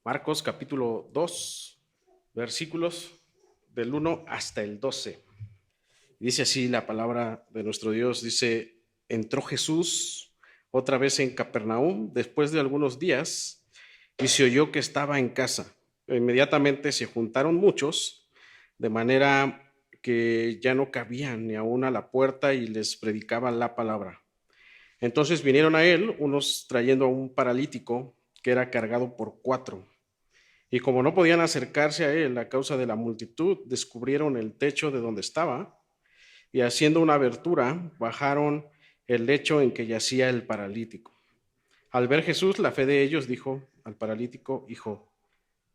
Marcos capítulo 2, versículos del 1 hasta el 12. Dice así la palabra de nuestro Dios, dice: entró Jesús otra vez en Capernaum después de algunos días y se oyó que estaba en casa. Inmediatamente se juntaron muchos, de manera que ya no cabían ni aún a la puerta y les predicaban la palabra. Entonces vinieron a él unos trayendo a un paralítico que era cargado por 4. Y como no podían acercarse a él a causa de la multitud, descubrieron el techo de donde estaba y haciendo una abertura, bajaron el lecho en que yacía el paralítico. Al ver Jesús, la fe de ellos dijo al paralítico: hijo,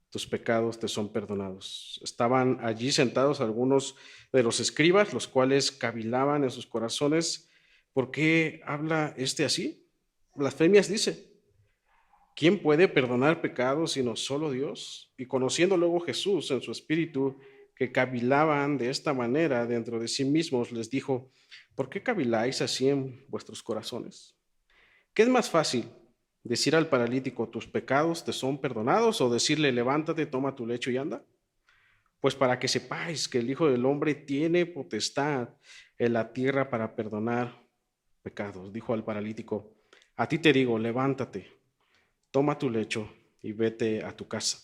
tus pecados te son perdonados. Estaban allí sentados algunos de los escribas, los cuales cavilaban en sus corazones: ¿por qué habla este así? Blasfemias dice. ¿Quién puede perdonar pecados sino solo Dios? Y conociendo luego Jesús en su espíritu que cavilaban de esta manera dentro de sí mismos, les dijo: ¿por qué caviláis así en vuestros corazones? ¿Qué es más fácil, decir al paralítico: tus pecados te son perdonados, o decirle: levántate, toma tu lecho y anda? Pues para que sepáis que el Hijo del Hombre tiene potestad en la tierra para perdonar pecados. Dijo al paralítico: a ti te digo, levántate, toma tu lecho y vete a tu casa.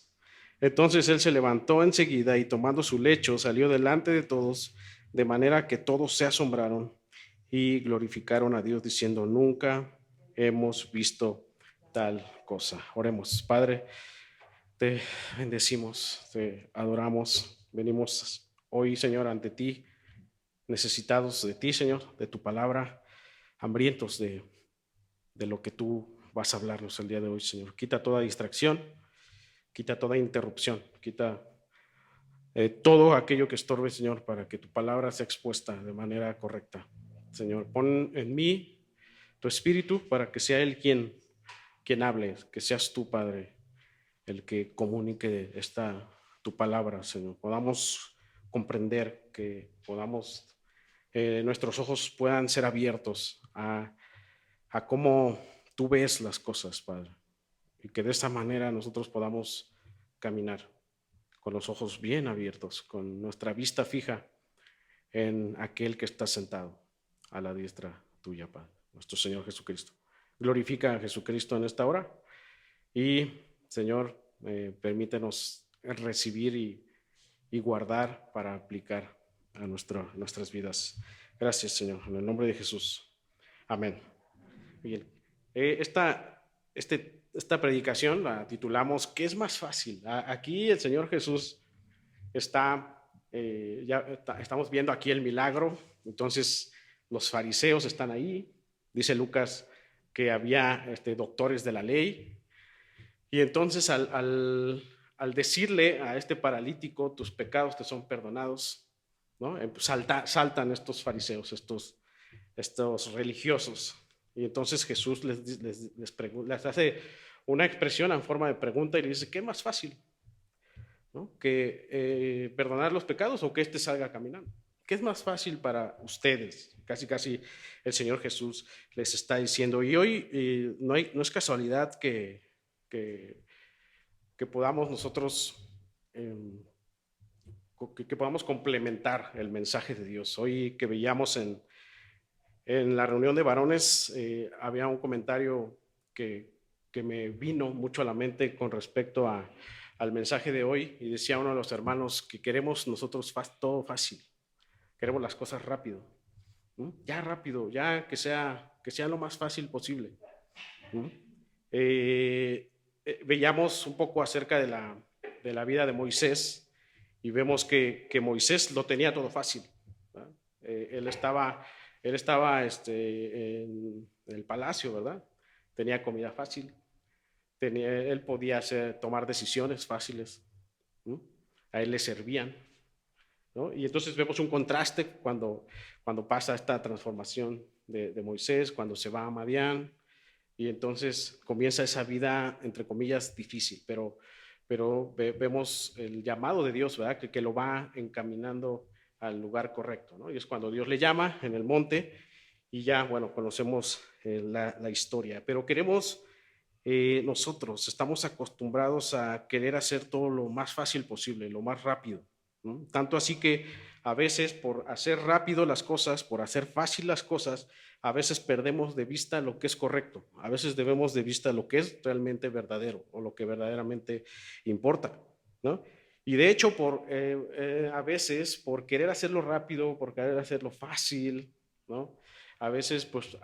Entonces él se levantó enseguida y tomando su lecho salió delante de todos, de manera que todos se asombraron y glorificaron a Dios diciendo: nunca hemos visto tal cosa. Oremos. Padre, te bendecimos, te adoramos, venimos hoy, Señor, ante ti, necesitados de ti, Señor, de tu palabra, hambrientos de lo que tú vas a hablarnos el día de hoy, Señor. Quita toda distracción, quita toda interrupción, quita todo aquello que estorbe, Señor, para que tu palabra sea expuesta de manera correcta. Señor, pon en mí tu espíritu para que sea Él quien hable, que seas tú, Padre, el que comunique tu palabra, Señor. Podamos comprender, que podamos, nuestros ojos puedan ser abiertos a cómo tú ves las cosas, Padre, y que de esta manera nosotros podamos caminar con los ojos bien abiertos, con nuestra vista fija en aquel que está sentado a la diestra tuya, Padre, nuestro Señor Jesucristo. Glorifica a Jesucristo en esta hora y, Señor, permítenos recibir y guardar para aplicar a nuestras vidas. Gracias, Señor, en el nombre de Jesús. Amén. Bien. Esta predicación la titulamos ¿qué es más fácil? Aquí el Señor Jesús estamos viendo aquí el milagro. Entonces los fariseos están ahí. Dice Lucas que había doctores de la ley. Y entonces al decirle a este paralítico: tus pecados te son perdonados, ¿no? Saltan estos fariseos, estos religiosos. Y entonces Jesús les hace una expresión en forma de pregunta y le dice: ¿qué es más fácil? ¿No? ¿Que perdonar los pecados o que éste salga caminando? ¿Qué es más fácil para ustedes? Casi, casi el Señor Jesús les está diciendo. Y hoy no es casualidad que, que podamos nosotros, que podamos complementar el mensaje de Dios. Hoy que veíamos en la reunión de varones, había un comentario que me vino mucho a la mente con respecto al mensaje de hoy, y decía uno de los hermanos que queremos nosotros todo fácil, queremos las cosas rápido, ¿no? Ya rápido, ya que sea lo más fácil posible, ¿no? Veíamos un poco acerca de la vida de Moisés y vemos que Moisés lo tenía todo fácil, ¿verdad? Él estaba en el palacio, ¿verdad? Tenía comida fácil, él podía tomar decisiones fáciles, ¿no? A él le servían, ¿no? Y entonces vemos un contraste cuando pasa esta transformación de Moisés, cuando se va a Madián, y entonces comienza esa vida, entre comillas, difícil, pero vemos el llamado de Dios, ¿verdad? Que lo va encaminando al lugar correcto, ¿no? Y es cuando Dios le llama en el monte y ya, bueno, conocemos la historia. Pero queremos nosotros estamos acostumbrados a querer hacer todo lo más fácil posible, lo más rápido, ¿no? Tanto así que a veces por hacer rápido las cosas, por hacer fácil las cosas, a veces perdemos de vista lo que es correcto, a veces debemos de vista lo que es realmente verdadero o lo que verdaderamente importa, ¿no? Y de hecho, a veces, por querer hacerlo rápido, por querer hacerlo fácil, ¿no? A veces, pues,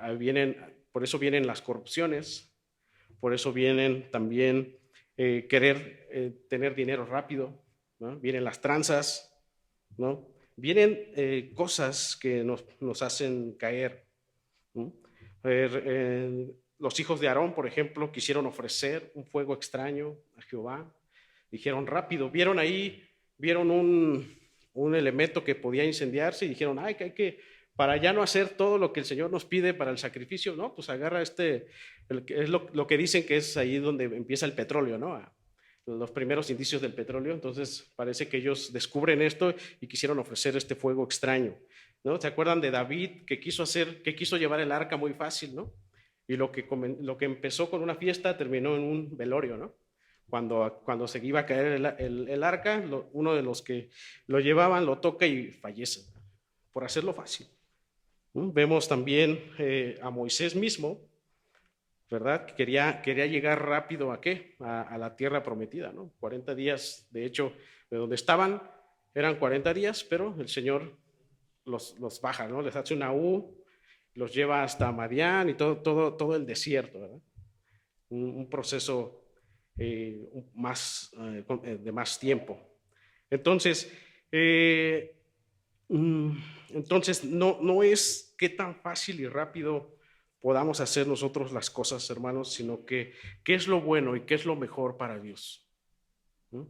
por eso vienen las corrupciones, por eso vienen también querer tener dinero rápido, ¿no? Vienen las tranzas, ¿no? Vienen cosas que nos hacen caer, ¿no? Los hijos de Aarón, por ejemplo, quisieron ofrecer un fuego extraño a Jehová. Dijeron rápido, vieron un elemento que podía incendiarse y dijeron, ay, que hay que, para ya no hacer todo lo que el Señor nos pide para el sacrificio, ¿no? Pues agarra es lo que dicen que es ahí donde empieza el petróleo, ¿no? Los primeros indicios del petróleo. Entonces parece que ellos descubren esto y quisieron ofrecer este fuego extraño, ¿no? ¿Se acuerdan de David que quiso llevar el arca muy fácil, ¿no? Y lo que empezó con una fiesta terminó en un velorio, ¿no? Cuando se iba a caer el arca, uno de los que lo llevaban lo toca y fallece, por hacerlo fácil. Vemos también a Moisés mismo, ¿verdad? Que quería llegar rápido ¿a qué? A la tierra prometida, ¿no? 40 días, de hecho, de donde estaban eran 40 días, pero el Señor los baja, ¿no? Les hace una U, los lleva hasta Madián y todo el desierto, ¿verdad? Un proceso de más tiempo. Entonces, no es qué tan fácil y rápido podamos hacer nosotros las cosas, hermanos, sino que qué es lo bueno y qué es lo mejor para Dios. ¿No?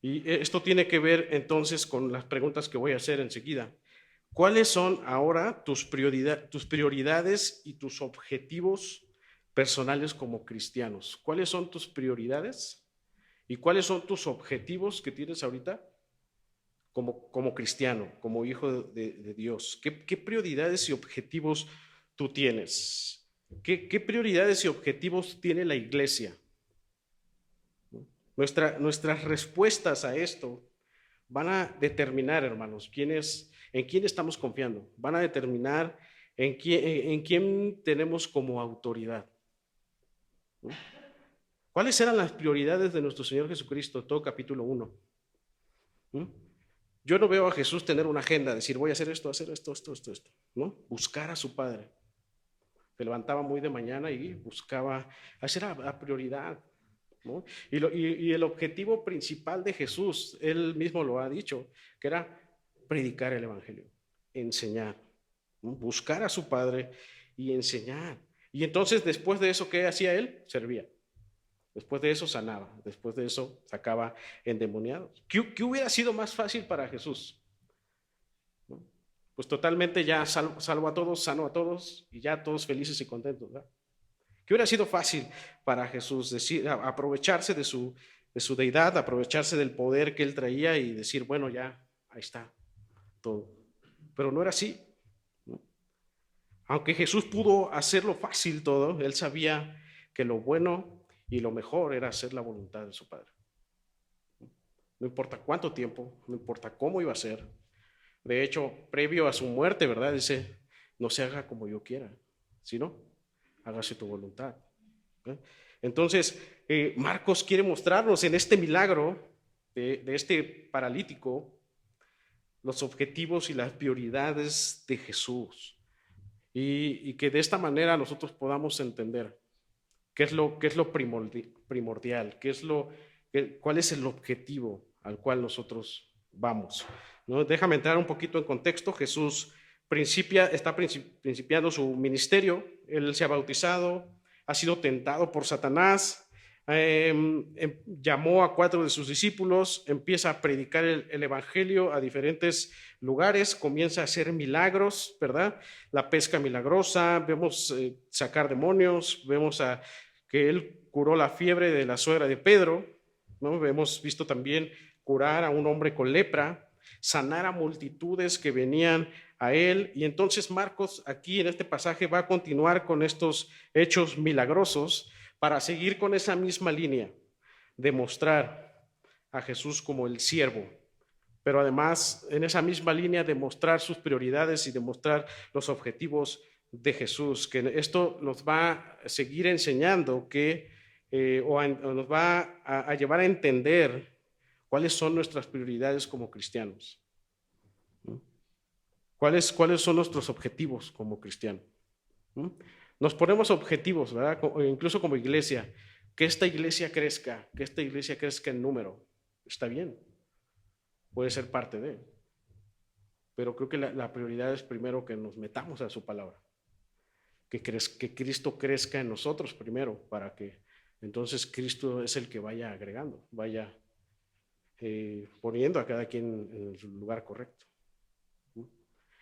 Y esto tiene que ver entonces con las preguntas que voy a hacer enseguida. ¿Cuáles son ahora tus prioridades y tus objetivos personales como cristianos? ¿Cuáles son tus prioridades y cuáles son tus objetivos que tienes ahorita como cristiano, como hijo de Dios? ¿Qué prioridades y objetivos tú tienes? ¿Qué prioridades y objetivos tiene la iglesia? Nuestras respuestas a esto van a determinar, hermanos, en quién estamos confiando. Van a determinar en quién tenemos como autoridad. ¿No? ¿Cuáles eran las prioridades de nuestro Señor Jesucristo? Todo capítulo 1. Yo no veo a Jesús tener una agenda, decir voy a hacer esto, esto, ¿no? Buscar a su Padre. Se levantaba muy de mañana y buscaba, esa era la prioridad, ¿no? Y el objetivo principal de Jesús, él mismo lo ha dicho, que era predicar el evangelio, enseñar, ¿no? Buscar a su Padre y enseñar. Y entonces después de eso, ¿qué hacía él? Servía. Después de eso sanaba, después de eso sacaba endemoniados. ¿Qué hubiera sido más fácil para Jesús? ¿No? Pues totalmente ya salvo a todos, sano a todos y ya todos felices y contentos, ¿verdad? ¿Qué hubiera sido fácil para Jesús? Aprovecharse de su deidad, aprovecharse del poder que él traía y decir, bueno, ya, ahí está todo. Pero no era así, ¿no? Aunque Jesús pudo hacerlo fácil todo, él sabía que lo bueno y lo mejor era hacer la voluntad de su Padre. No importa cuánto tiempo, no importa cómo iba a ser. De hecho, previo a su muerte, ¿verdad? Dice, no se haga como yo quiera, sino hágase tu voluntad. ¿Eh? Entonces, Marcos quiere mostrarnos en este milagro de este paralítico los objetivos y las prioridades de Jesús. Y que de esta manera nosotros podamos entender qué es lo primordial, cuál es el objetivo al cual nosotros vamos, ¿no? Déjame entrar un poquito en contexto. Jesús está principiando su ministerio. Él se ha bautizado, ha sido tentado por Satanás, llamó a 4 de sus discípulos, empieza a predicar el evangelio a diferentes lugares, comienza a hacer milagros, ¿verdad? La pesca milagrosa, vemos sacar demonios, vemos que él curó la fiebre de la suegra de Pedro, ¿no? Hemos visto también curar a un hombre con lepra, sanar a multitudes que venían a él. Y entonces Marcos aquí en este pasaje va a continuar con estos hechos milagrosos, para seguir con esa misma línea de mostrar a Jesús como el siervo, pero además en esa misma línea de mostrar sus prioridades y de mostrar los objetivos de Jesús, que esto nos va a seguir enseñando o nos va a llevar a entender cuáles son nuestras prioridades como cristianos. ¿Cuáles son nuestros objetivos como cristianos? Nos ponemos objetivos, ¿verdad? Incluso como iglesia, que esta iglesia crezca en número. Está bien, puede ser parte de, pero creo que la prioridad es primero que nos metamos a su palabra, que Cristo crezca en nosotros primero, para que entonces Cristo es el que vaya agregando, vaya poniendo a cada quien en su lugar correcto.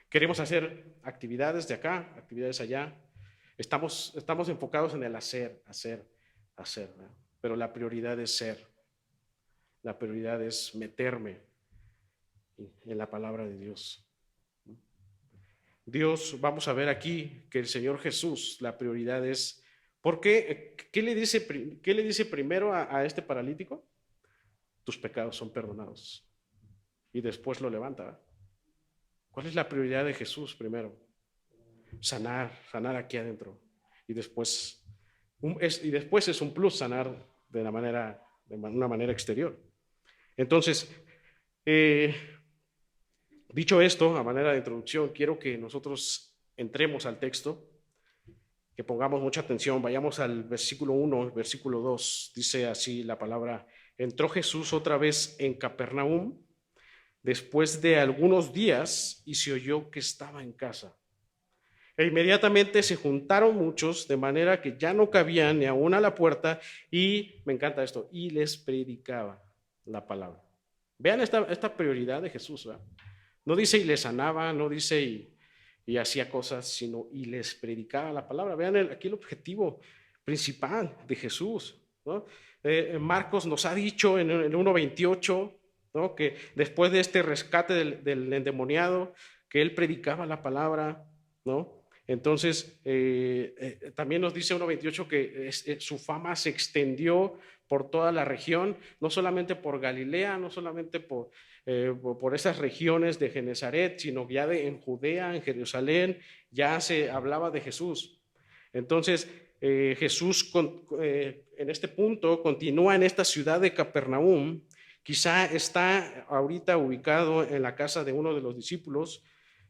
Queremos hacer actividades de acá, actividades allá. Estamos enfocados en el hacer, ¿verdad? Pero la prioridad es ser. La prioridad es meterme en la palabra de Dios. Dios, vamos a ver aquí que el Señor Jesús, la prioridad es, ¿por qué? ¿Qué le dice primero a este paralítico? Tus pecados son perdonados. Y después lo levanta, ¿verdad? ¿Cuál es la prioridad de Jesús primero? Sanar aquí adentro. Y después es un plus sanar de una manera exterior. Entonces, dicho esto, a manera de introducción, quiero que nosotros entremos al texto, que pongamos mucha atención, vayamos al versículo 1, versículo 2, dice así la palabra: entró Jesús otra vez en Capernaum después de algunos días y se oyó que estaba en casa. E inmediatamente se juntaron muchos, de manera que ya no cabían ni aún a la puerta, y, me encanta esto, y les predicaba la palabra. Vean esta prioridad de Jesús, ¿verdad? No dice y les sanaba, no dice y hacía cosas, sino y les predicaba la palabra. Vean aquí el objetivo principal de Jesús, ¿no? Marcos nos ha dicho en el 1:28, ¿no?, que después de este rescate del endemoniado, que él predicaba la palabra, ¿no? Entonces, también nos dice 1:28 que su fama se extendió por toda la región, no solamente por Galilea, no solamente por esas regiones de Genezaret, sino ya en Judea, en Jerusalén, ya se hablaba de Jesús. Entonces, Jesús en este punto continúa en esta ciudad de Capernaum. Quizá está ahorita ubicado en la casa de uno de los discípulos.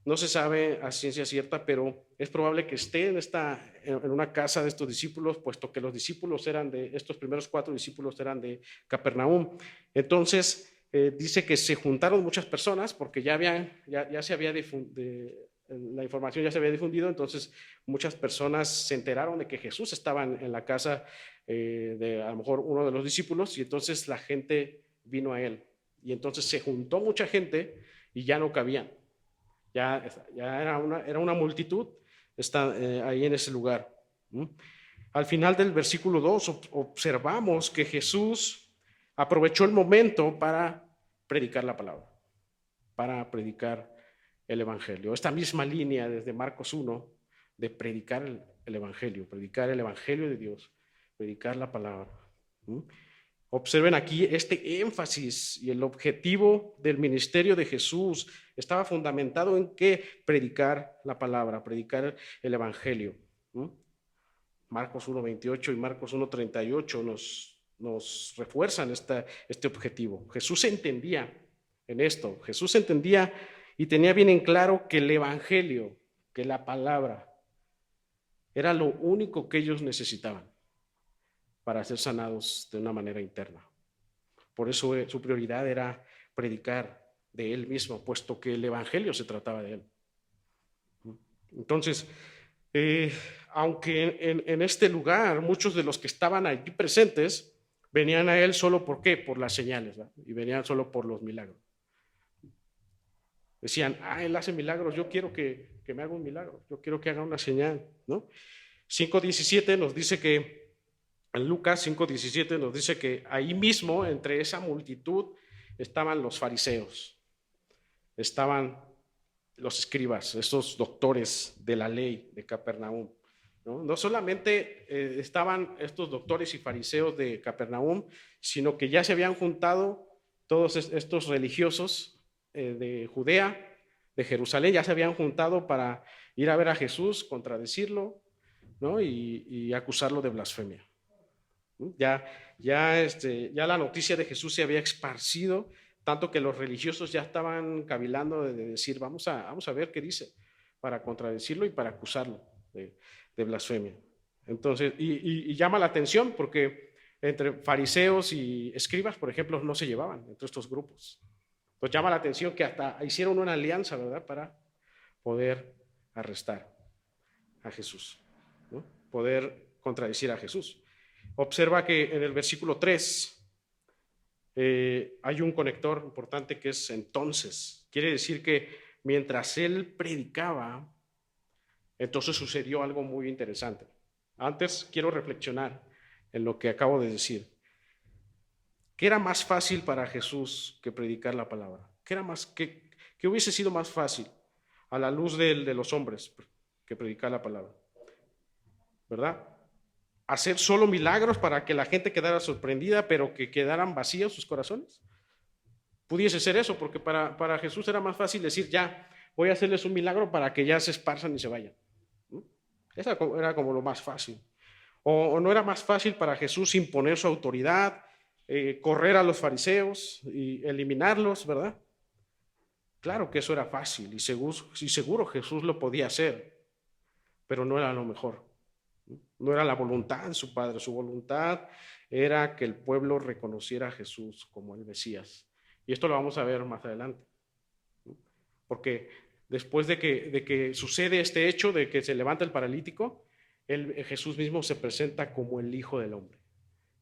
No se sabe a ciencia cierta, pero es probable que esté en una casa de estos discípulos, puesto que los discípulos estos primeros 4 discípulos eran de Capernaum. Entonces, dice que se juntaron muchas personas porque la información ya se había difundido, entonces muchas personas se enteraron de que Jesús estaba en la casa de a lo mejor uno de los discípulos, y entonces la gente vino a él. Y entonces se juntó mucha gente y ya no cabían. Ya era una multitud ahí en ese lugar. Al final del versículo 2 observamos que Jesús aprovechó el momento para predicar la palabra, para predicar el evangelio. Esta misma línea desde Marcos 1 de predicar el evangelio de Dios, predicar la palabra. Observen aquí este énfasis, y el objetivo del ministerio de Jesús estaba fundamentado en que predicar la palabra, predicar el evangelio. Marcos 1:28 y Marcos 1:38 nos refuerzan este objetivo. Jesús entendía en esto, Jesús entendía y tenía bien en claro que el evangelio, que la palabra, era lo único que ellos necesitaban para ser sanados de una manera interna. Por eso su prioridad era predicar de él mismo, puesto que el evangelio se trataba de él. Entonces, aunque en este lugar muchos de los que estaban allí presentes venían a él solo ¿por qué? Por las señales, ¿verdad? Y venían solo por los milagros. Decían, él hace milagros, yo quiero que me haga un milagro, yo quiero que haga una señal, ¿no? 5:17 nos dice que, en Lucas 5:17 nos dice que ahí mismo, entre esa multitud, estaban los fariseos, estaban los escribas, esos doctores de la ley de Capernaum. ¿no? No solamente estaban estos doctores y fariseos de Capernaum, sino que ya se habían juntado todos estos religiosos de Judea, de Jerusalén, ya se habían juntado para ir a ver a Jesús, contradecirlo, ¿no? y acusarlo de blasfemia. Ya la noticia de Jesús se había esparcido, tanto que los religiosos ya estaban cavilando de decir, vamos a ver qué dice, para contradecirlo y para acusarlo de blasfemia. Entonces, y llama la atención porque entre fariseos y escribas, por ejemplo, no se llevaban entre estos grupos. Pues llama la atención que hasta hicieron una alianza, ¿verdad?, para poder arrestar a Jesús, ¿no? Poder contradecir a Jesús. Observa que en el versículo 3 hay un conector importante que es entonces. Quiere decir que mientras él predicaba, entonces sucedió algo muy interesante. Antes quiero reflexionar en lo que acabo de decir. ¿Qué era más fácil para Jesús que predicar la palabra? ¿Qué hubiese sido más fácil a la luz de los hombres que predicar la palabra? ¿Verdad? Hacer solo milagros para que la gente quedara sorprendida, pero que quedaran vacíos sus corazones. Pudiese ser eso, porque para Jesús era más fácil decir, ya, voy a hacerles un milagro para que ya se esparzan y se vayan. ¿no? Esa era como lo más fácil. O no era más fácil para Jesús imponer su autoridad, correr a los fariseos y eliminarlos, ¿verdad? Claro que eso era fácil y seguro Jesús lo podía hacer, pero no era lo mejor. No era la voluntad de su Padre, su voluntad era que el pueblo reconociera a Jesús como el Mesías. Y esto lo vamos a ver más adelante. Porque después de que sucede este hecho de que se levanta el paralítico, Jesús mismo se presenta como el Hijo del Hombre.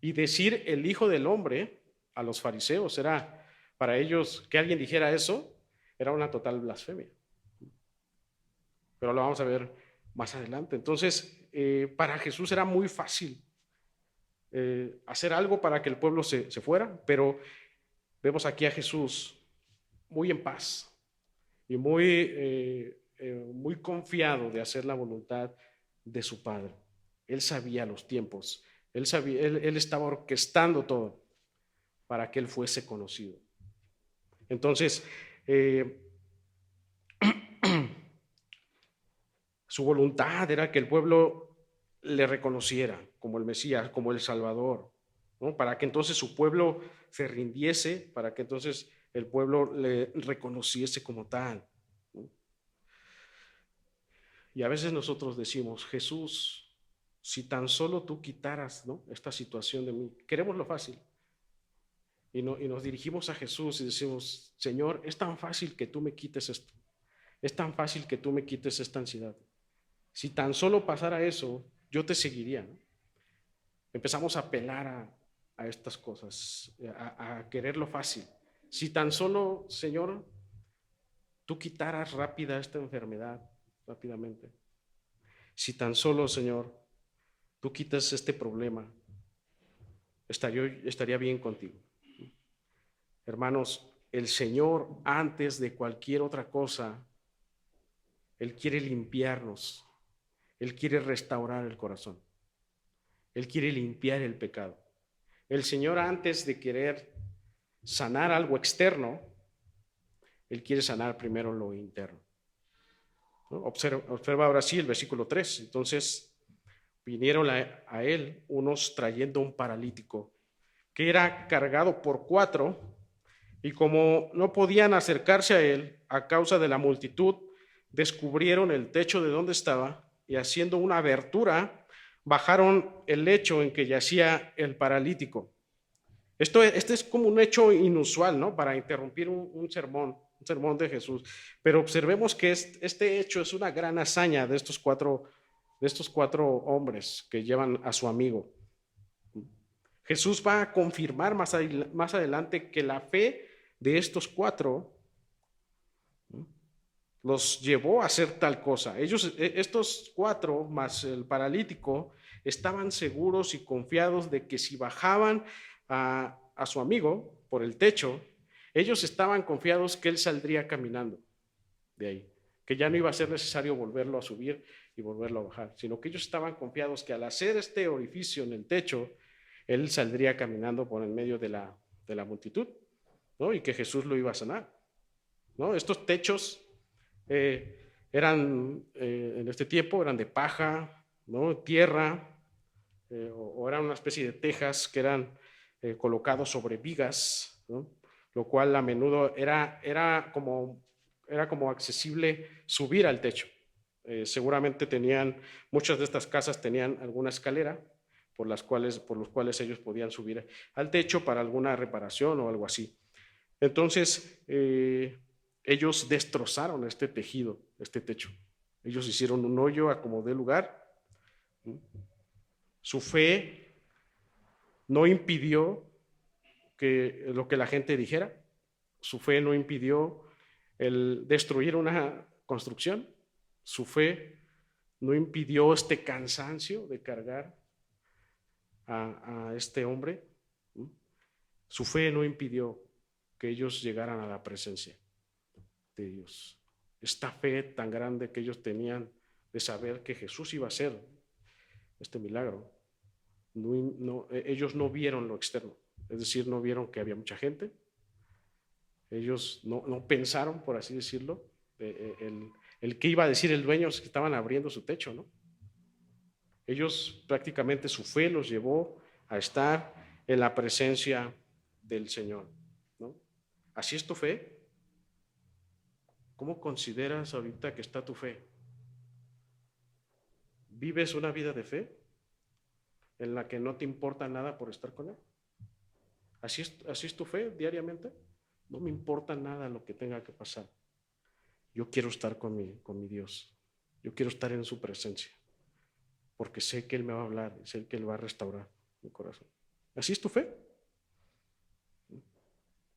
Y decir el Hijo del Hombre a los fariseos era, para ellos, que alguien dijera eso, era una total blasfemia. Pero lo vamos a ver más adelante. Entonces, para Jesús era muy fácil hacer algo para que el pueblo se fuera, pero vemos aquí a Jesús muy en paz y muy confiado de hacer la voluntad de su Padre. Él sabía los tiempos, él estaba orquestando todo para que él fuese conocido. Entonces, su voluntad era que el pueblo le reconociera como el Mesías, como el Salvador, ¿no? Para que entonces su pueblo se rindiese, para que entonces el pueblo le reconociese como tal, ¿no? Y a veces nosotros decimos, Jesús, si tan solo tú quitaras, ¿no?, esta situación de mí. Queremos lo fácil. Y nos dirigimos a Jesús y decimos, Señor, es tan fácil que tú me quites esto. Es tan fácil que tú me quites esta ansiedad. Si tan solo pasara eso, yo te seguiría, ¿no? Empezamos a apelar a estas cosas, a querer lo fácil. Si tan solo, Señor, tú quitaras rápida esta enfermedad, rápidamente. Si tan solo, Señor, tú quitas este problema, estaría bien contigo. Hermanos, el Señor, antes de cualquier otra cosa, Él quiere limpiarnos. Él quiere restaurar el corazón. Él quiere limpiar el pecado. El Señor, antes de querer sanar algo externo, Él quiere sanar primero lo interno. ¿No? Observa ahora sí el versículo 3. Entonces vinieron a Él unos trayendo un paralítico que era cargado por 4, y como no podían acercarse a Él a causa de la multitud, descubrieron el techo de donde estaba y haciendo una abertura, bajaron el lecho en que yacía el paralítico. Este es como un hecho inusual, ¿no?, para interrumpir un sermón de Jesús. Pero observemos que este hecho es una gran hazaña de estos cuatro hombres que llevan a su amigo. Jesús va a confirmar más adelante que la fe de estos 4 los llevó a hacer tal cosa. Estos 4 más el paralítico estaban seguros y confiados de que si bajaban a su amigo por el techo, ellos estaban confiados que él saldría caminando de ahí, que ya no iba a ser necesario volverlo a subir y volverlo a bajar, sino que ellos estaban confiados que al hacer este orificio en el techo, él saldría caminando por en medio de la multitud, ¿no? Y que Jesús lo iba a sanar, ¿no? Estos techos eran, en este tiempo, eran de paja, ¿no? Tierra, o eran una especie de tejas que eran colocados sobre vigas, ¿no? Lo cual a menudo era como accesible subir al techo. Seguramente muchas de estas casas tenían alguna escalera por los cuales ellos podían subir al techo para alguna reparación o algo así. Entonces, ellos destrozaron este tejido, este techo. Ellos hicieron un hoyo a como dé lugar. Su fe no impidió lo que la gente dijera. Su fe no impidió el destruir una construcción. Su fe no impidió este cansancio de cargar a este hombre. Su fe no impidió que ellos llegaran a la presencia de Dios. Esta fe tan grande que ellos tenían de saber que Jesús iba a hacer este milagro. Ellos no vieron lo externo, es decir, no vieron que había mucha gente. Ellos no pensaron, por así decirlo, el que iba a decir el dueño es que estaban abriendo su techo, ¿no? Ellos prácticamente su fe los llevó a estar en la presencia del Señor, ¿no? ¿Así es tu fe? ¿Cómo consideras ahorita que está tu fe? ¿Vives una vida de fe en la que no te importa nada por estar con Él? ¿Así es tu fe diariamente? No me importa nada lo que tenga que pasar. Yo quiero estar con mi Dios. Yo quiero estar en su presencia, porque sé que Él me va a hablar, sé que Él va a restaurar mi corazón. ¿Así es tu fe?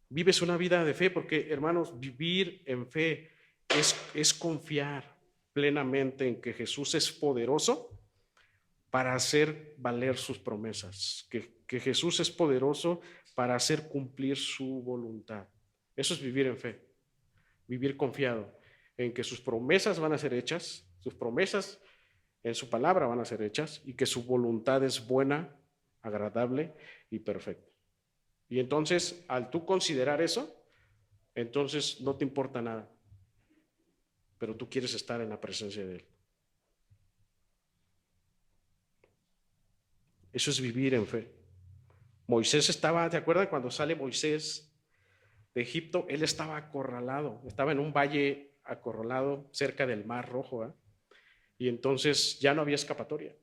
Vives una vida de fe, porque, hermanos, vivir en fe es confiar plenamente en que Jesús es poderoso para hacer valer sus promesas, que Jesús es poderoso para hacer cumplir su voluntad. Eso es vivir en fe, vivir confiado en que sus promesas van a ser hechas, sus promesas en su palabra van a ser hechas y que su voluntad es buena, agradable y perfecta. Y entonces, al tú considerar eso, entonces no te importa nada, pero tú quieres estar en la presencia de Él. Eso es vivir en fe. Moisés estaba, ¿te acuerdas cuando sale Moisés de Egipto? Él estaba acorralado, estaba en un valle acorralado cerca del Mar Rojo, ¿eh? Y entonces ya no había escapatoria.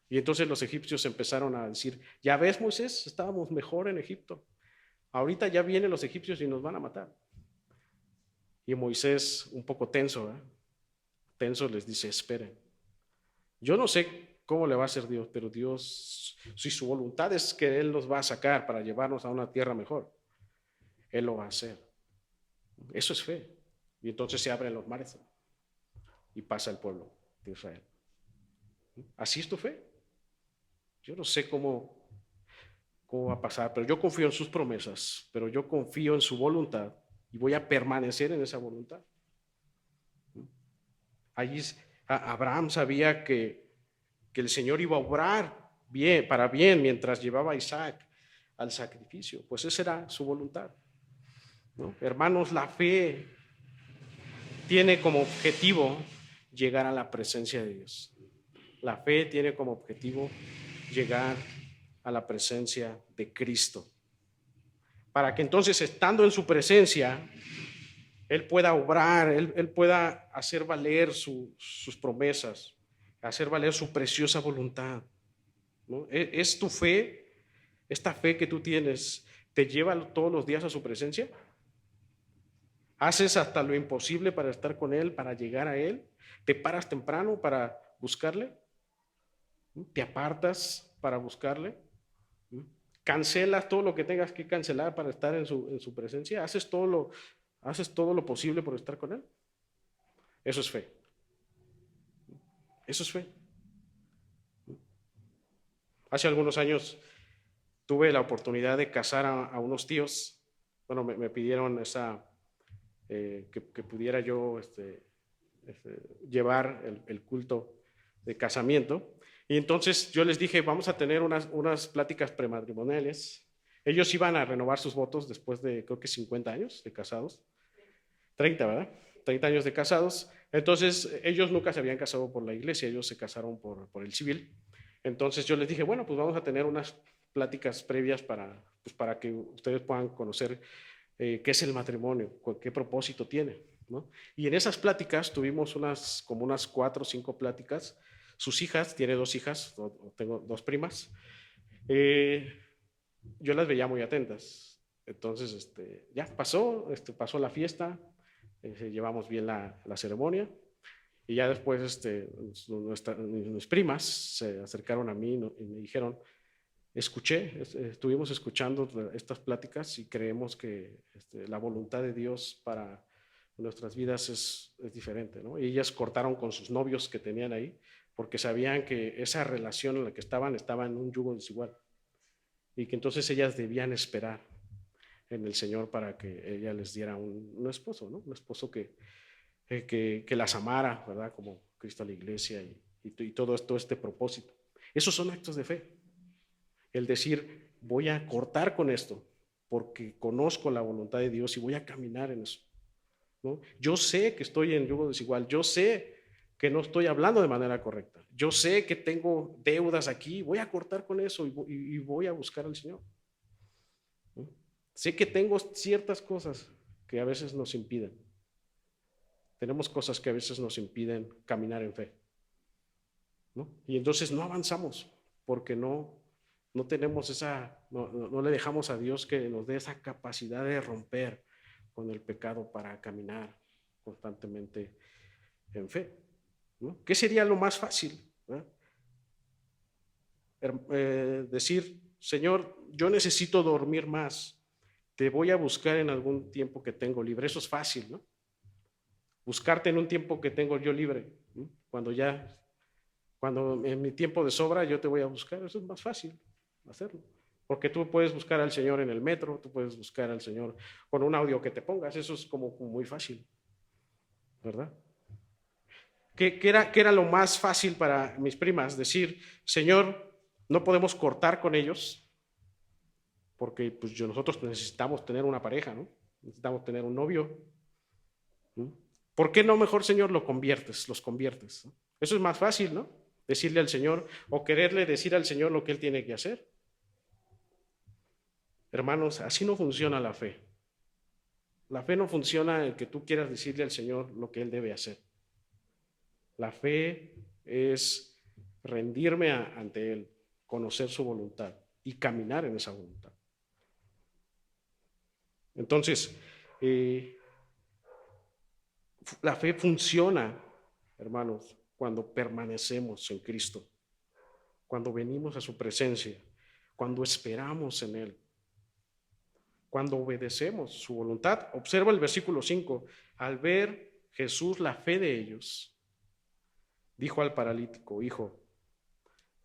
Y entonces los egipcios empezaron a decir, ya ves, Moisés, estábamos mejor en Egipto. Ahorita ya vienen los egipcios y nos van a matar. Y Moisés, un poco tenso, tenso, les dice, esperen. Yo no sé cómo le va a hacer Dios, pero Dios, si su voluntad es que Él nos va a sacar para llevarnos a una tierra mejor, Él lo va a hacer. Eso es fe. Y entonces se abren los mares y pasa el pueblo de Israel. ¿Así es tu fe? Yo no sé cómo va a pasar, pero yo confío en sus promesas, pero yo confío en su voluntad y voy a permanecer en esa voluntad. Allí Abraham sabía que el Señor iba a obrar bien, para bien mientras llevaba a Isaac al sacrificio, pues esa era su voluntad, ¿no? Hermanos, la fe tiene como objetivo llegar a la presencia de Dios. La fe tiene como objetivo llegar a la presencia de Cristo, para que entonces, estando en su presencia, Él pueda obrar, Él pueda hacer valer sus promesas, hacer valer su preciosa voluntad, ¿no? ¿Es tu fe, esta fe que tú tienes, te lleva todos los días a su presencia? ¿Haces hasta lo imposible para estar con Él, para llegar a Él? ¿Te paras temprano para buscarle? ¿Te apartas para buscarle? ¿Cancelas todo lo que tengas que cancelar para estar en su presencia? ¿Haces todo lo posible por estar con Él? Eso es fe. Eso es fe. Hace algunos años tuve la oportunidad de casar a unos tíos. Bueno, me pidieron que pudiera yo llevar el culto de casamiento. Y entonces yo les dije, vamos a tener unas pláticas prematrimoniales. Ellos iban a renovar sus votos después de, creo que 50 años de casados. 30, ¿verdad? 30 años de casados. Entonces, ellos nunca se habían casado por la iglesia, ellos se casaron por el civil. Entonces yo les dije, bueno, pues vamos a tener unas pláticas previas para que ustedes puedan conocer qué es el matrimonio, qué propósito tiene, ¿no? Y en esas pláticas tuvimos como unas 4 o 5 pláticas. Sus hijas, tiene 2 hijas, tengo 2 primas, yo las veía muy atentas. Entonces, ya pasó la fiesta, llevamos bien la ceremonia, y ya después mis primas se acercaron a mí y me dijeron, estuvimos escuchando estas pláticas y creemos que la voluntad de Dios para nuestras vidas es diferente, ¿no? Y ellas cortaron con sus novios que tenían ahí porque sabían que esa relación en la que estaban en un yugo desigual y que entonces ellas debían esperar en el Señor para que ella les diera un esposo, ¿no? Un esposo que las amara, ¿verdad? Como Cristo a la iglesia y todo este propósito. Esos son actos de fe. El decir, voy a cortar con esto porque conozco la voluntad de Dios y voy a caminar en eso, ¿no? Yo sé que estoy en yugo desigual, yo sé que no estoy hablando de manera correcta, yo sé que tengo deudas aquí, voy a cortar con eso y voy a buscar al Señor, ¿no? Sé que tengo ciertas cosas que a veces nos impiden. Tenemos cosas que a veces nos impiden caminar en fe, ¿no? Y entonces no avanzamos porque no tenemos no le dejamos a Dios que nos dé esa capacidad de romper con el pecado para caminar constantemente en fe, ¿no? ¿Qué sería lo más fácil? Decir, Señor, yo necesito dormir más, te voy a buscar en algún tiempo que tengo libre. Eso es fácil, ¿no? Buscarte en un tiempo que tengo yo libre, ¿no? Cuando en mi tiempo de sobra yo te voy a buscar, eso es más fácil hacerlo. Porque tú puedes buscar al Señor en el metro, tú puedes buscar al Señor con un audio que te pongas, eso es como muy fácil, ¿verdad? ¿Qué era lo más fácil para mis primas? Decir, Señor, no podemos cortar con ellos, porque pues nosotros necesitamos tener una pareja, ¿no? Necesitamos tener un novio, ¿no? ¿Por qué no mejor, Señor, los conviertes, ¿no? Eso es más fácil, ¿no? Decirle al Señor o quererle decir al Señor lo que Él tiene que hacer. Hermanos, así no funciona la fe. La fe no funciona en que tú quieras decirle al Señor lo que Él debe hacer. La fe es rendirme ante Él, conocer su voluntad y caminar en esa voluntad. Entonces, la fe funciona, hermanos, cuando permanecemos en Cristo, cuando venimos a su presencia, cuando esperamos en Él, cuando obedecemos su voluntad. Observa el versículo 5. Al ver Jesús la fe de ellos, dijo al paralítico, hijo,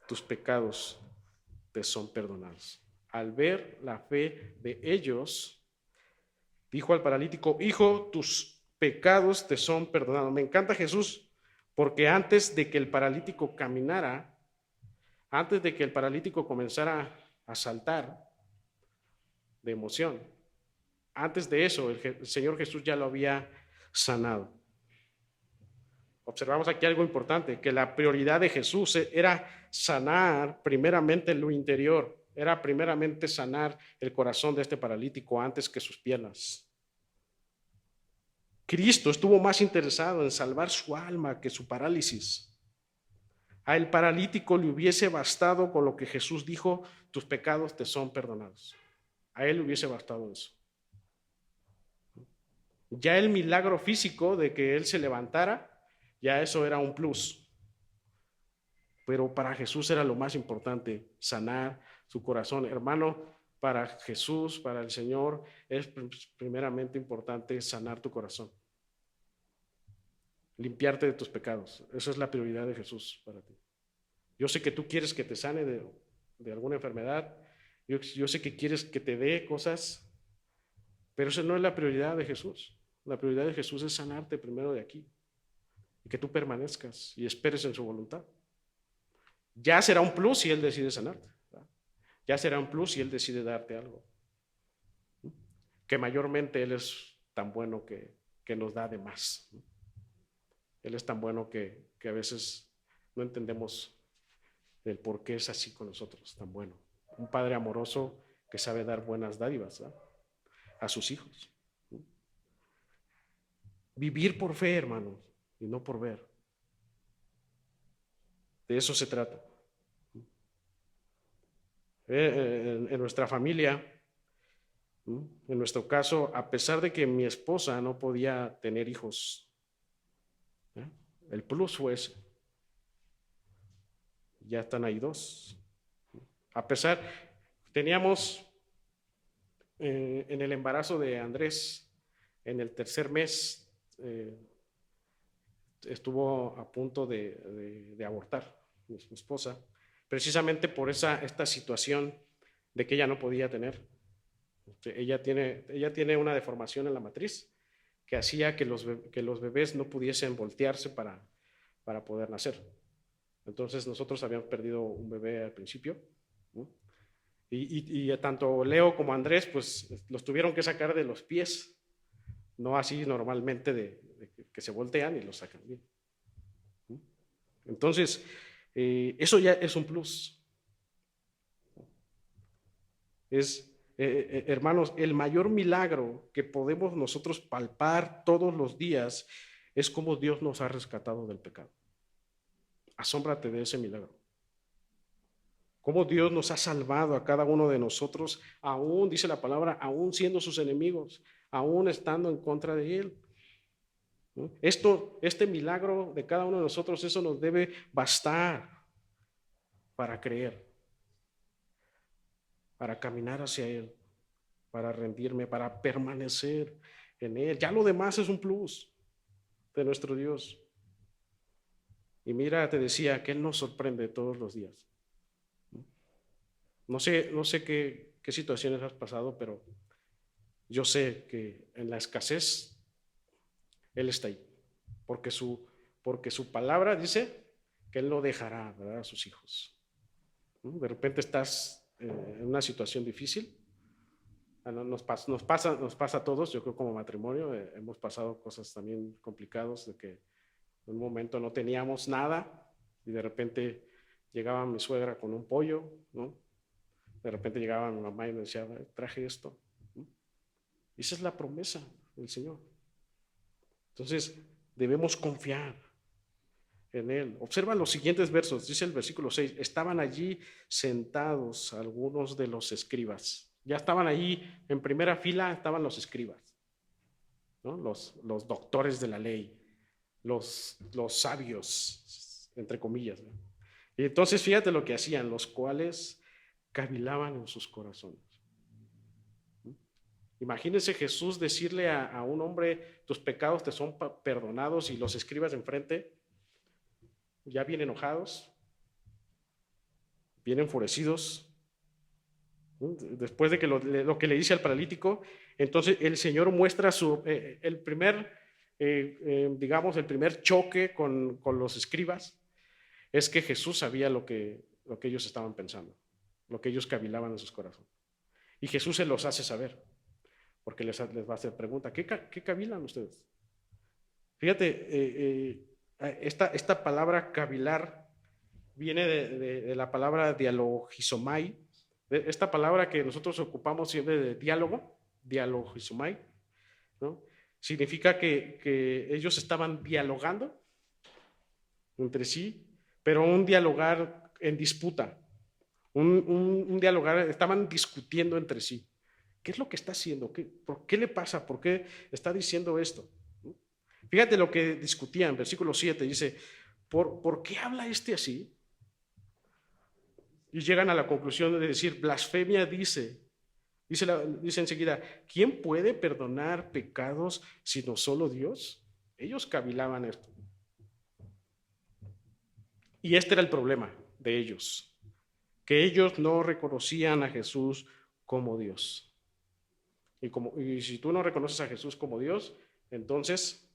tus pecados te son perdonados. Al ver la fe de ellos, dijo al paralítico, hijo, tus pecados te son perdonados. Me encanta Jesús, porque antes de que el paralítico caminara, antes de que el paralítico comenzara a saltar de emoción, antes de eso el Señor Jesús ya lo había sanado. Observamos aquí algo importante, que la prioridad de Jesús era sanar primeramente lo interior, era primeramente sanar el corazón de este paralítico antes que sus piernas. Cristo estuvo más interesado en salvar su alma que su parálisis. A el paralítico le hubiese bastado con lo que Jesús dijo, tus pecados te son perdonados. A él le hubiese bastado eso. Ya el milagro físico de que él se levantara, ya eso era un plus. Pero para Jesús era lo más importante, sanar su corazón. Hermano, para Jesús, para el Señor, es primeramente importante sanar tu corazón. Limpiarte de tus pecados. Esa es la prioridad de Jesús para ti. Yo sé que tú quieres que te sane de alguna enfermedad. Yo sé que quieres que te dé cosas, pero esa no es la prioridad de Jesús. La prioridad de Jesús es sanarte primero de aquí. y que tú permanezcas y esperes en su voluntad. Ya será un plus si Él decide sanarte, ¿verdad? Ya será un plus si Él decide darte algo. Que mayormente Él es tan bueno que nos da de más. Él es tan bueno que a veces no entendemos el por qué es así con nosotros, tan bueno. Un padre amoroso que sabe dar buenas dádivas, ¿verdad?, a sus hijos. Vivir por fe, hermanos, y no por ver. De eso se trata. En nuestra familia, en nuestro caso, a pesar de que mi esposa no podía tener hijos, el plus fue ese. Ya están ahí dos. A pesar, teníamos en el embarazo de Andrés, en el tercer mes, estuvo a punto de abortar mi esposa, precisamente por esta situación de que ella no podía tener. Ella tiene una deformación en la matriz que hacía que los bebés no pudiesen voltearse para poder nacer. Entonces nosotros habíamos perdido un bebé al principio, ¿no? Y tanto Leo como Andrés pues los tuvieron que sacar de los pies, no así normalmente de que se voltean y los sacan bien. Entonces, eso ya es un plus. Hermanos, el mayor milagro que podemos nosotros palpar todos los días es cómo Dios nos ha rescatado del pecado. Asómbrate de ese milagro. Cómo Dios nos ha salvado a cada uno de nosotros, aún, dice la palabra, aún siendo sus enemigos, aún estando en contra de Él. Este milagro de cada uno de nosotros, eso nos debe bastar para creer, para caminar hacia Él, para rendirme, para permanecer en Él. Ya lo demás es un plus de nuestro Dios. Y mira, te decía que Él nos sorprende todos los días. No sé qué situaciones has pasado, pero yo sé que en la escasez Él está ahí, porque su palabra dice que Él no dejará, ¿verdad?, a sus hijos. De repente estás en una situación difícil. Nos pasa a todos, yo creo, como matrimonio, hemos pasado cosas también complicadas, de que en un momento no teníamos nada y de repente llegaba mi suegra con un pollo, ¿no? De repente llegaba mi mamá y me decía, traje esto. Y esa es la promesa del Señor. Entonces, debemos confiar en Él. Observa los siguientes versos, dice el versículo 6, estaban allí sentados algunos de los escribas. Ya estaban allí, en primera fila estaban los escribas, ¿no? Los doctores de la ley, los sabios, entre comillas, ¿no? Y entonces fíjate lo que hacían, los cuales cavilaban en sus corazones. Imagínense Jesús decirle a un hombre, tus pecados te son perdonados, y los escribas enfrente ya bien enojados, bien enfurecidos, después de que lo que le dice al paralítico. Entonces el Señor muestra el primer choque con los escribas, es que Jesús sabía lo que ellos estaban pensando, lo que ellos cavilaban en sus corazones. Y Jesús se los hace saber, porque les va a hacer pregunta, ¿qué cavilan ustedes? Fíjate, esta palabra cavilar viene de la palabra dialogizomai, esta palabra que nosotros ocupamos siempre de dialogizomai, ¿no? Significa que ellos estaban dialogando entre sí, pero un dialogar en disputa, un dialogar, estaban discutiendo entre sí. ¿Qué es lo que está haciendo? ¿Por qué le pasa? ¿Por qué está diciendo esto? Fíjate lo que discutían, versículo 7, dice, ¿por qué habla este así? Y llegan a la conclusión de decir, blasfemia dice enseguida, ¿quién puede perdonar pecados sino solo Dios? Ellos cavilaban esto. Y este era el problema de ellos, que ellos no reconocían a Jesús como Dios. Y si tú no reconoces a Jesús como Dios, entonces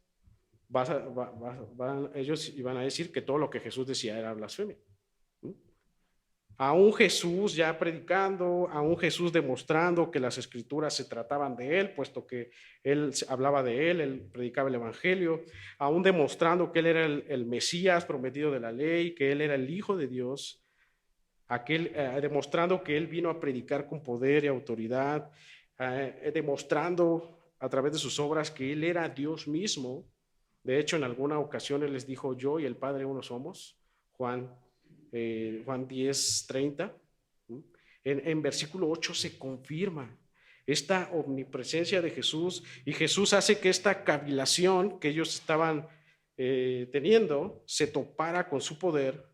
ellos iban a decir que todo lo que Jesús decía era blasfemia. A un Jesús ya predicando, a un Jesús demostrando que las escrituras se trataban de él, puesto que él hablaba de él predicaba el evangelio, aún demostrando que él era el Mesías prometido de la ley, que él era el Hijo de Dios, demostrando que él vino a predicar con poder y autoridad, demostrando a través de sus obras que él era Dios mismo. De hecho, en alguna ocasión él les dijo: yo y el Padre uno somos. Juan 10:30. En versículo 8 se confirma esta omnipresencia de Jesús, y Jesús hace que esta cavilación que ellos estaban teniendo se topara con su poder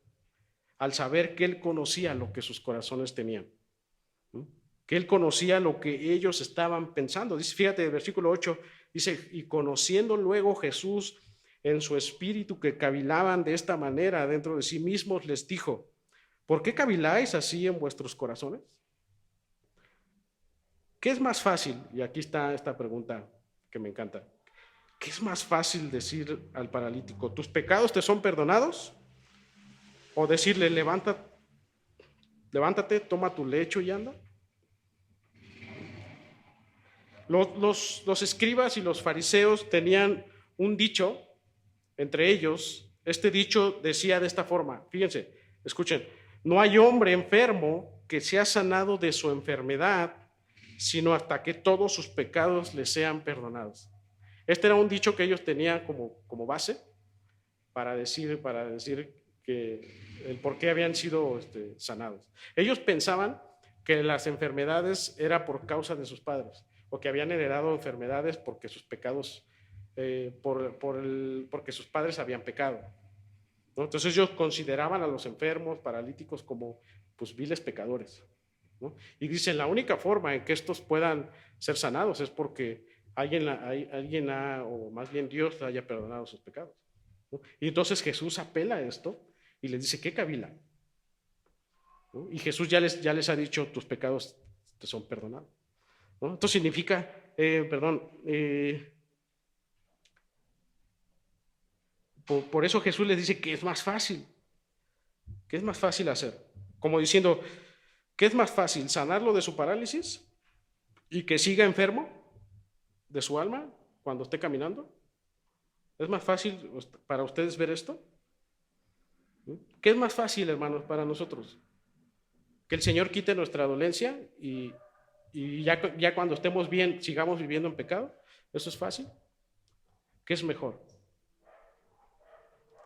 al saber que él conocía lo que sus corazones tenían, que él conocía lo que ellos estaban pensando. Dice, fíjate, el versículo 8 dice: y conociendo luego Jesús en su espíritu que cavilaban de esta manera dentro de sí mismos, les dijo: ¿por qué caviláis así en vuestros corazones? ¿Qué es más fácil? Y aquí está esta pregunta que me encanta. ¿Qué es más fácil decir al paralítico: tus pecados te son perdonados? ¿O decirle: levántate, toma tu lecho y anda? Los escribas y los fariseos tenían un dicho entre ellos. Este dicho decía de esta forma, fíjense, escuchen: no hay hombre enfermo que sea sanado de su enfermedad, sino hasta que todos sus pecados le sean perdonados. Este era un dicho que ellos tenían como base para decir que el por qué habían sido sanados. Ellos pensaban que las enfermedades era por causa de sus padres, o que habían heredado enfermedades porque sus pecados, porque sus padres habían pecado, ¿no? Entonces ellos consideraban a los enfermos, paralíticos, como pues viles pecadores, ¿no? Y dicen: la única forma en que estos puedan ser sanados es porque alguien o más bien Dios haya perdonado sus pecados, ¿no? Y entonces Jesús apela a esto y les dice: ¿qué cavila? ¿No? Y Jesús ya les ha dicho: tus pecados te son perdonados, ¿no? Esto significa, por eso Jesús les dice que es más fácil. ¿Qué es más fácil hacer? Como diciendo, ¿qué es más fácil? ¿Sanarlo de su parálisis y que siga enfermo de su alma cuando esté caminando? ¿Es más fácil para ustedes ver esto? ¿Qué es más fácil, hermanos, para nosotros? Que el Señor quite nuestra dolencia y ya cuando estemos bien sigamos viviendo en pecado. ¿Eso es fácil? ¿Qué es mejor?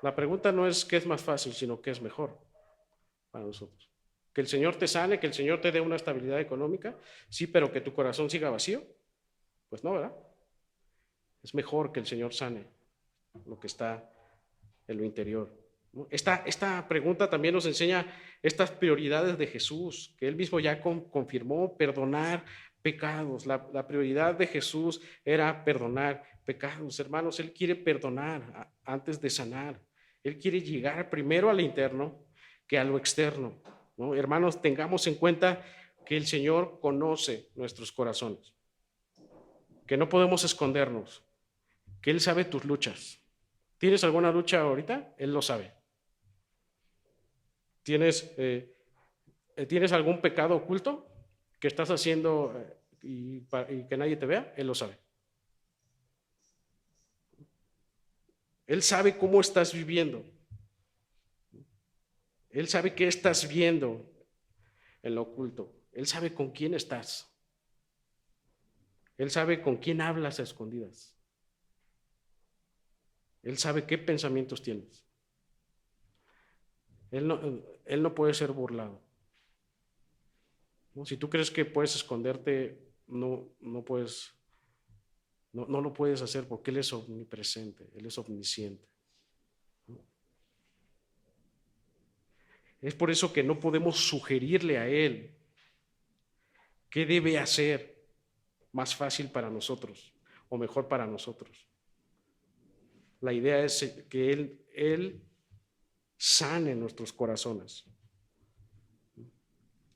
La pregunta no es qué es más fácil, sino qué es mejor para nosotros. Que el Señor te sane, que el Señor te dé una estabilidad económica, sí, pero que tu corazón siga vacío. Pues no, ¿verdad? Es mejor que el Señor sane lo que está en lo interior. Esta pregunta también nos enseña estas prioridades de Jesús, que él mismo ya confirmó: perdonar pecados. La prioridad de Jesús era perdonar pecados. Hermanos, él quiere perdonar antes de sanar. Él quiere llegar primero al interno que a lo externo, ¿no? Hermanos, tengamos en cuenta que el Señor conoce nuestros corazones, que no podemos escondernos, que Él sabe tus luchas. ¿Tienes alguna lucha ahorita? Él lo sabe. ¿Tienes algún pecado oculto que estás haciendo y que nadie te vea? Él lo sabe. Él sabe cómo estás viviendo. Él sabe qué estás viendo en lo oculto. Él sabe con quién estás. Él sabe con quién hablas a escondidas. Él sabe qué pensamientos tienes. Él no puede ser burlado, ¿no? Si tú crees que puedes esconderte, no puedes, no lo puedes hacer, porque Él es omnipresente, Él es omnisciente. Es por eso que no podemos sugerirle a Él qué debe hacer más fácil para nosotros o mejor para nosotros. La idea es que Él sane nuestros corazones.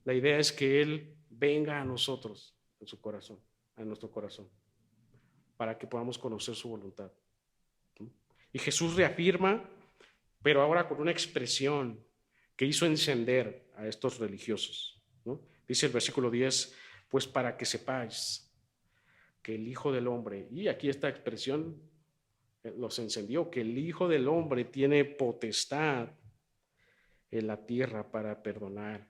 La idea es que Él venga a nosotros, en su corazón, a nuestro corazón, para que podamos conocer su voluntad. Y Jesús reafirma, pero ahora con una expresión que hizo encender a estos religiosos, ¿no? Dice el versículo 10, pues para que sepáis que el Hijo del Hombre, y aquí esta expresión los encendió, que el Hijo del Hombre tiene potestad en la tierra para perdonar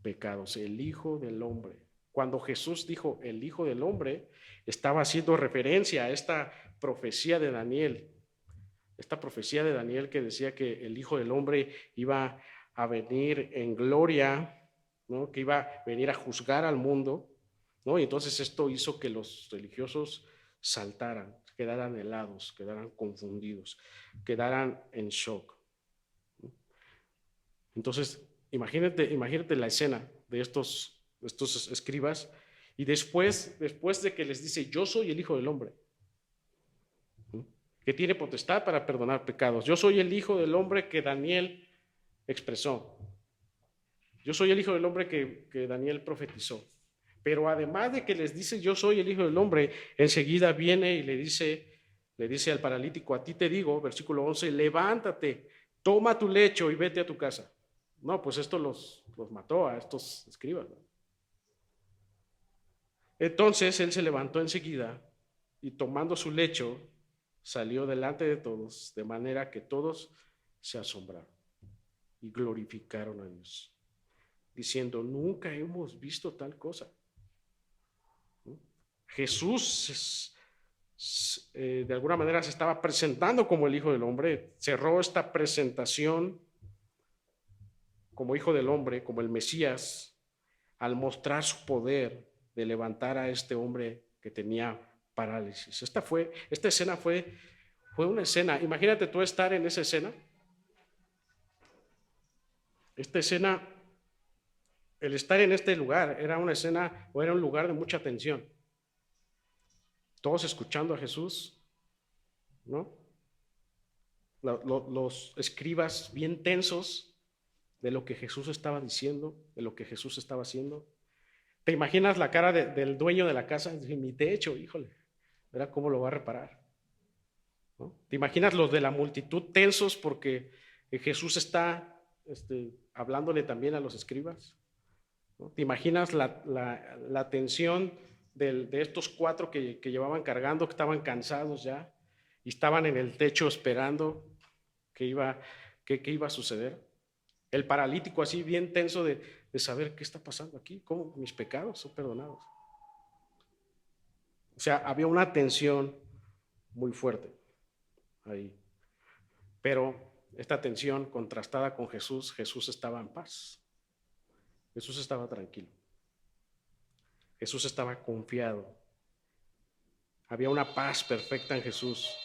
pecados. El Hijo del Hombre. Cuando Jesús dijo el Hijo del Hombre, estaba haciendo referencia a esta profecía de Daniel. Esta profecía de Daniel que decía que el Hijo del Hombre iba a venir en gloria, ¿no? Que iba a venir a juzgar al mundo, ¿no? Y entonces esto hizo que los religiosos saltaran, quedaran helados, quedaran confundidos, quedaran en shock. Entonces, imagínate la escena de estos escribas, y después de que les dice, yo soy el Hijo del Hombre, que tiene potestad para perdonar pecados. Yo soy el Hijo del Hombre que Daniel expresó. Yo soy el Hijo del Hombre que Daniel profetizó. Pero además de que les dice, yo soy el Hijo del Hombre, enseguida viene y le dice al paralítico, a ti te digo, versículo 11, levántate, toma tu lecho y vete a tu casa. No, pues esto los mató a estos escribas, ¿no? Entonces él se levantó enseguida y tomando su lecho salió delante de todos, de manera que todos se asombraron y glorificaron a Dios, diciendo, nunca hemos visto tal cosa. Jesús de alguna manera se estaba presentando como el Hijo del Hombre, cerró esta presentación como Hijo del Hombre, como el Mesías, al mostrar su poder de levantar a este hombre que tenía parálisis. Esta escena fue una escena, imagínate tú estar en esa escena. Esta escena, el estar en este lugar, era una escena o era un lugar de mucha tensión. Todos escuchando a Jesús, ¿no? Los escribas bien tensos de lo que Jesús estaba diciendo, de lo que Jesús estaba haciendo. ¿Te imaginas la cara del dueño de la casa? Mi techo, híjole, ¿verdad? ¿Cómo lo va a reparar? ¿No? ¿Te imaginas los de la multitud tensos porque Jesús está hablándole también a los escribas? ¿No? ¿Te imaginas la tensión de estos 4 que llevaban cargando, que estaban cansados ya y estaban en el techo esperando que iba a suceder? El paralítico así bien tenso de saber qué está pasando aquí, cómo mis pecados son perdonados. O sea, había una tensión muy fuerte ahí. Pero esta tensión contrastada con Jesús estaba en paz. Jesús estaba tranquilo. Jesús estaba confiado. Había una paz perfecta en Jesús,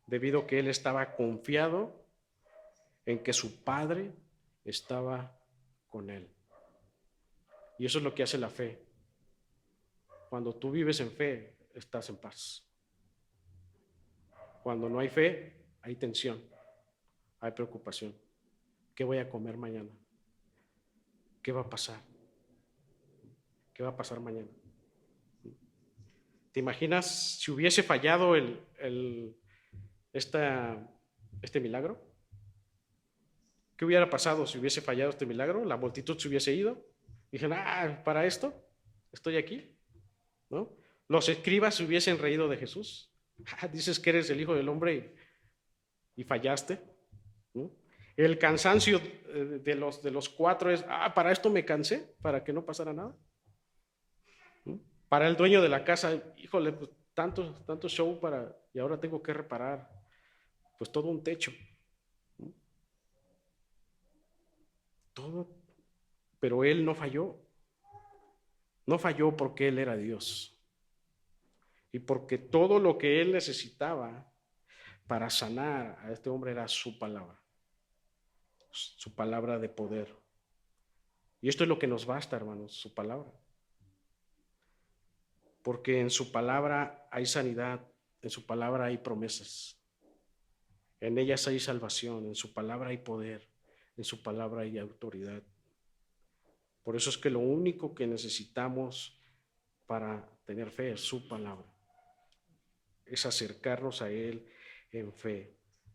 debido a que él estaba confiado en que su Padre estaba con él. Y eso es lo que hace la fe. Cuando tú vives en fe, estás en paz. Cuando no hay fe, hay tensión, hay preocupación. ¿Qué voy a comer mañana? ¿Qué va a pasar? ¿Qué va a pasar mañana? ¿Te imaginas si hubiese fallado este milagro? ¿Qué hubiera pasado si hubiese fallado este milagro? La multitud se hubiese ido. Dijeron, para esto estoy aquí, ¿no? Los escribas se hubiesen reído de Jesús. Dices que eres el Hijo del Hombre y fallaste, ¿no? El cansancio de los 4 es, para esto me cansé, para que no pasara nada. ¿No? Para el dueño de la casa, híjole, pues, tanto show y ahora tengo que reparar, pues todo un techo. ¿No? Todo, pero él no falló. No falló porque él era Dios. Y porque todo lo que él necesitaba para sanar a este hombre era su palabra de poder. Y esto es lo que nos basta, hermanos, su palabra. Porque en su palabra hay sanidad, en su palabra hay promesas, en ellas hay salvación, en su palabra hay poder, en su palabra hay autoridad. Por eso es que lo único que necesitamos para tener fe es su palabra, es acercarnos a Él en fe.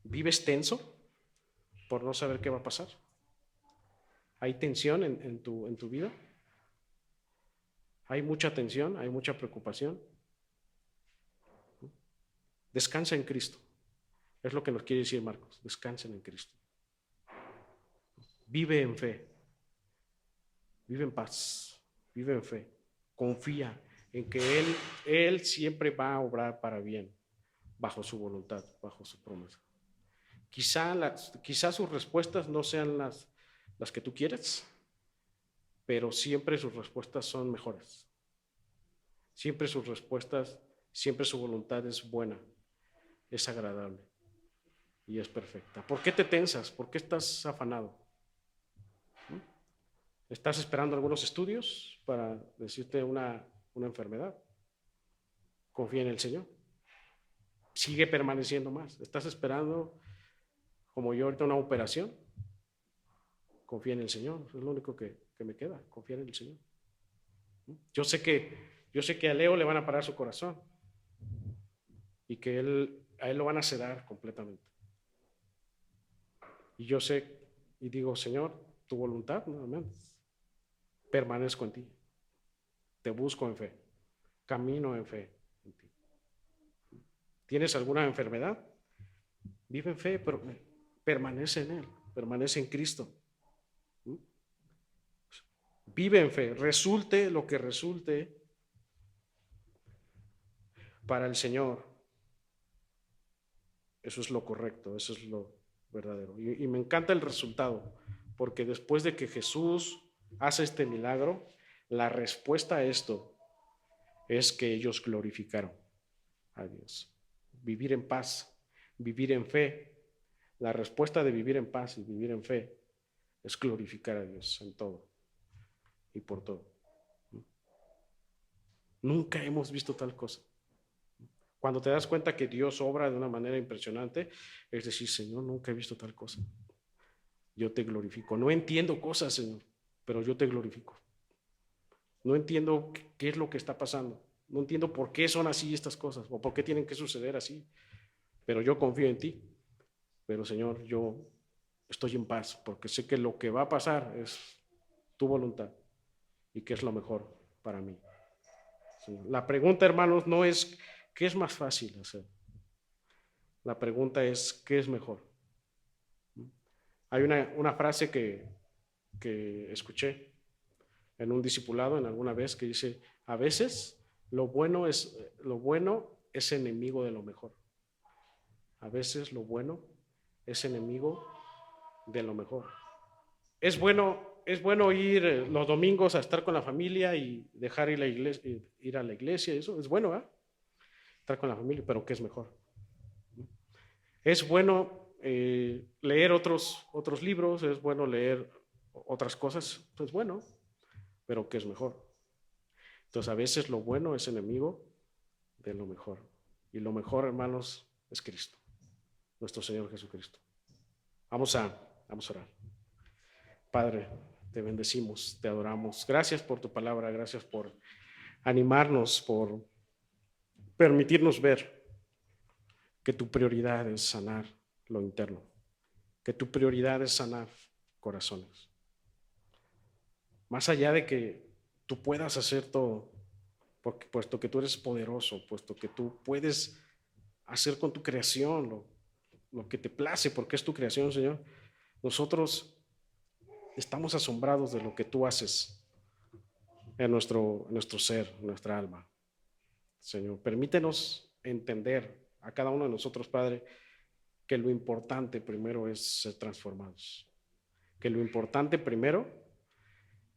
¿Vives tenso por no saber qué va a pasar? ¿Hay tensión en tu vida? ¿Hay mucha tensión? ¿Hay mucha preocupación? Descansa en Cristo. Es lo que nos quiere decir Marcos. Descansen en Cristo. Vive en fe. Vive en paz. Vive en fe. Confía en que Él siempre va a obrar para bien, bajo su voluntad, bajo su promesa. Quizá sus respuestas no sean las que tú quieres, pero siempre sus respuestas son mejores. Siempre sus respuestas, siempre su voluntad es buena, es agradable y es perfecta. ¿Por qué te tensas? ¿Por qué estás afanado? ¿Estás esperando algunos estudios para decirte una enfermedad? Confía en el Señor. Sigue permaneciendo más. ¿Estás esperando, como yo ahorita, una operación? Confía en el Señor. Es lo único que me queda, confiar en el Señor. Yo sé que a Leo le van a parar su corazón y que a él lo van a sedar completamente. Y yo sé y digo, Señor, tu voluntad, nuevamente, permanezco en ti. Te busco en fe, camino en fe en ti. ¿Tienes alguna enfermedad? Vive en fe, pero permanece en Él, permanece en Cristo. Vive en fe, resulte lo que resulte para el Señor. Eso es lo correcto, eso es lo verdadero. Y me encanta el resultado, porque después de que Jesús hace este milagro, la respuesta a esto es que ellos glorificaron a Dios. Vivir en paz, vivir en fe. La respuesta de vivir en paz y vivir en fe es glorificar a Dios en todo y por todo. Nunca hemos visto tal cosa. Cuando te das cuenta que Dios obra de una manera impresionante, es decir, Señor, nunca he visto tal cosa. Yo te glorifico. No entiendo cosas, Señor, pero yo te glorifico. No entiendo qué es lo que está pasando. No entiendo por qué son así estas cosas o por qué tienen que suceder así. Pero yo confío en ti. Pero, Señor, yo estoy en paz porque sé que lo que va a pasar es tu voluntad y que es lo mejor para mí. La pregunta, hermanos, no es qué es más fácil hacer. La pregunta es qué es mejor. Hay una frase que escuché en un discipulado en alguna vez que dice, a veces lo bueno es enemigo de lo mejor. A veces lo bueno es enemigo de lo mejor. Es bueno ir los domingos a estar con la familia y dejar ir a la iglesia, eso es bueno, ¿eh? Estar con la familia, pero ¿qué es mejor? Es bueno leer otros libros, es bueno leer otras cosas, pues bueno, pero ¿qué es mejor? Entonces a veces lo bueno es enemigo de lo mejor. Y lo mejor, hermanos, es Cristo, nuestro Señor Jesucristo. Vamos a orar. Padre, te bendecimos, te adoramos. Gracias por tu palabra, gracias por animarnos, por permitirnos ver que tu prioridad es sanar lo interno, que tu prioridad es sanar corazones. Más allá de que tú puedas hacer todo, porque puesto que tú eres poderoso, puesto que tú puedes hacer con tu creación lo que te place, porque es tu creación, Señor, nosotros estamos asombrados de lo que tú haces en nuestro ser, en nuestra alma. Señor, permítenos entender a cada uno de nosotros, Padre, que lo importante primero es ser transformados, que lo importante primero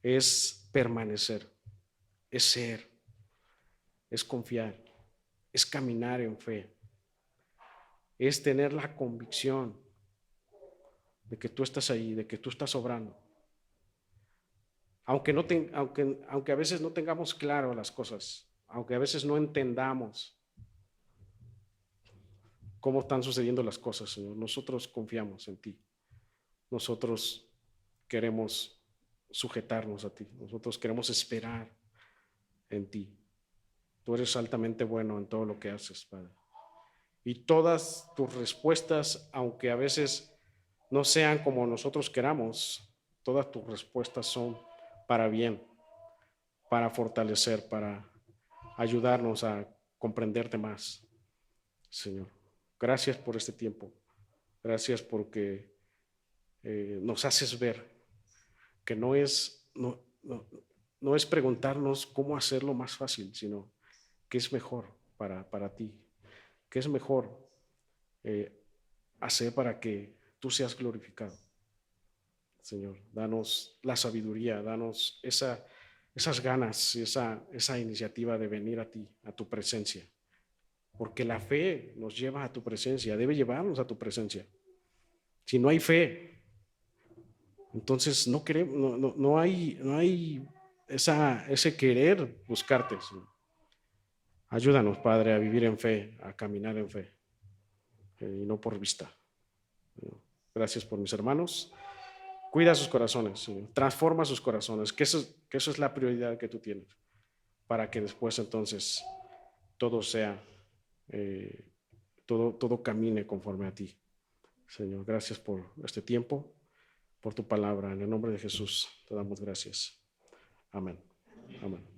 es permanecer, es ser, es confiar, es caminar en fe, es tener la convicción de que tú estás ahí, de que tú estás obrando. Aunque a veces no tengamos claro las cosas, aunque a veces no entendamos cómo están sucediendo las cosas, Señor, nosotros confiamos en ti. Nosotros queremos sujetarnos a ti. Nosotros queremos esperar en ti. Tú eres altamente bueno en todo lo que haces, Padre. Y todas tus respuestas, aunque a veces no sean como nosotros queramos, todas tus respuestas son para bien, para fortalecer, para ayudarnos a comprenderte más, Señor. Gracias por este tiempo. Gracias porque nos haces ver que no es preguntarnos cómo hacerlo más fácil, sino qué es mejor para ti, qué es mejor eh, hacer para que tú seas glorificado. Señor, danos la sabiduría, danos esas ganas, esa iniciativa de venir a ti, a tu presencia, porque la fe nos lleva a tu presencia, debe llevarnos a tu presencia. Si no hay fe, entonces no queremos, no hay ese querer buscarte, Señor. Ayúdanos, Padre, a vivir en fe, a caminar en fe, y no por vista. Gracias por mis hermanos. Cuida sus corazones, Señor. Transforma sus corazones, que eso es la prioridad que tú tienes, para que después entonces todo sea, eh, todo camine conforme a ti. Señor, gracias por este tiempo, por tu palabra. En el nombre de Jesús te damos gracias. Amén. Amén.